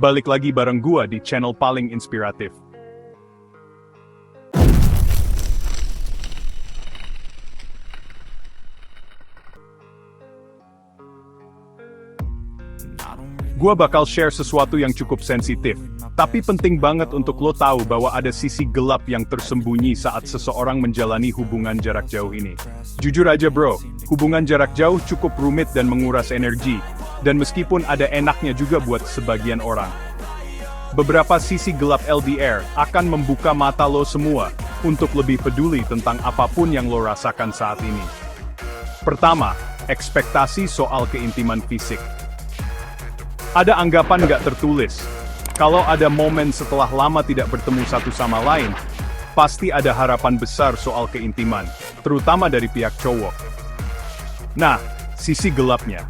Balik lagi bareng gua di channel paling inspiratif. Gua bakal share sesuatu yang cukup sensitif, tapi penting banget untuk lo tahu bahwa ada sisi gelap yang tersembunyi saat seseorang menjalani hubungan jarak jauh ini. Jujur aja bro, hubungan jarak jauh cukup rumit dan menguras energi, dan meskipun ada enaknya juga buat sebagian orang. Beberapa sisi gelap LDR akan membuka mata lo semua untuk lebih peduli tentang apapun yang lo rasakan saat ini. Pertama, ekspektasi soal keintiman fisik. Ada anggapan nggak tertulis, kalau ada momen setelah lama tidak bertemu satu sama lain, pasti ada harapan besar soal keintiman, terutama dari pihak cowok. Nah, sisi gelapnya,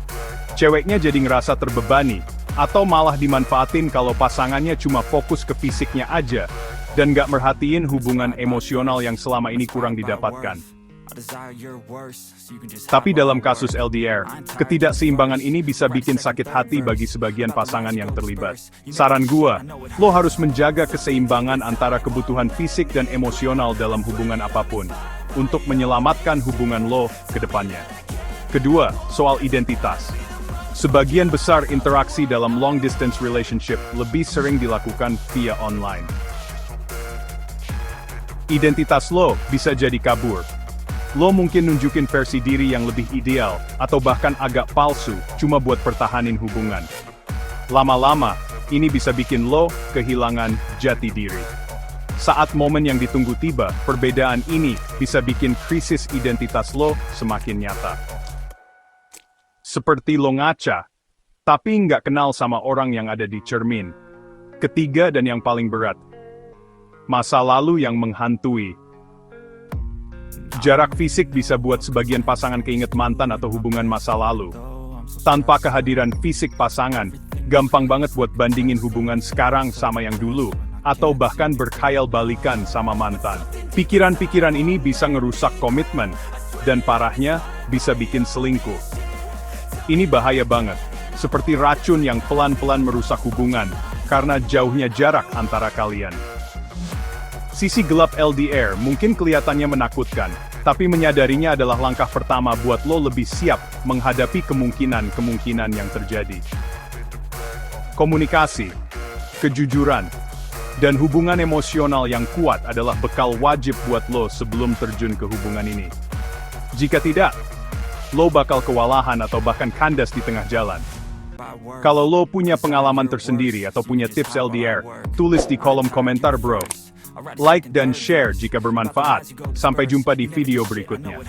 ceweknya jadi ngerasa terbebani, atau malah dimanfaatin kalau pasangannya cuma fokus ke fisiknya aja, dan nggak merhatiin hubungan emosional yang selama ini kurang didapatkan. Tapi dalam kasus LDR, ketidakseimbangan ini bisa bikin sakit hati bagi sebagian pasangan yang terlibat. Saran gua, lo harus menjaga keseimbangan antara kebutuhan fisik dan emosional dalam hubungan apapun, untuk menyelamatkan hubungan lo ke depannya. Kedua, soal identitas. Sebagian besar interaksi dalam long distance relationship lebih sering dilakukan via online. Identitas lo bisa jadi kabur. Lo mungkin nunjukin versi diri yang lebih ideal, atau bahkan agak palsu, cuma buat pertahanin hubungan. Lama-lama, ini bisa bikin lo kehilangan jati diri. Saat momen yang ditunggu tiba, perbedaan ini bisa bikin krisis identitas lo semakin nyata. Seperti lo ngaca, tapi nggak kenal sama orang yang ada di cermin. Ketiga dan yang paling berat, masa lalu yang menghantui. Jarak fisik bisa buat sebagian pasangan keinget mantan atau hubungan masa lalu. Tanpa kehadiran fisik pasangan, gampang banget buat bandingin hubungan sekarang sama yang dulu, atau bahkan berkhayal balikan sama mantan. Pikiran-pikiran ini bisa ngerusak komitmen, dan parahnya, bisa bikin selingkuh. Ini bahaya banget, seperti racun yang pelan-pelan merusak hubungan, karena jauhnya jarak antara kalian. Sisi gelap LDR mungkin kelihatannya menakutkan, tapi menyadarinya adalah langkah pertama buat lo lebih siap menghadapi kemungkinan-kemungkinan yang terjadi. Komunikasi, kejujuran, dan hubungan emosional yang kuat adalah bekal wajib buat lo sebelum terjun ke hubungan ini. Jika tidak, lo bakal kewalahan atau bahkan kandas di tengah jalan. Kalau lo punya pengalaman tersendiri atau punya tips LDR, tulis di kolom komentar bro. Like dan share jika bermanfaat. Sampai jumpa di video berikutnya.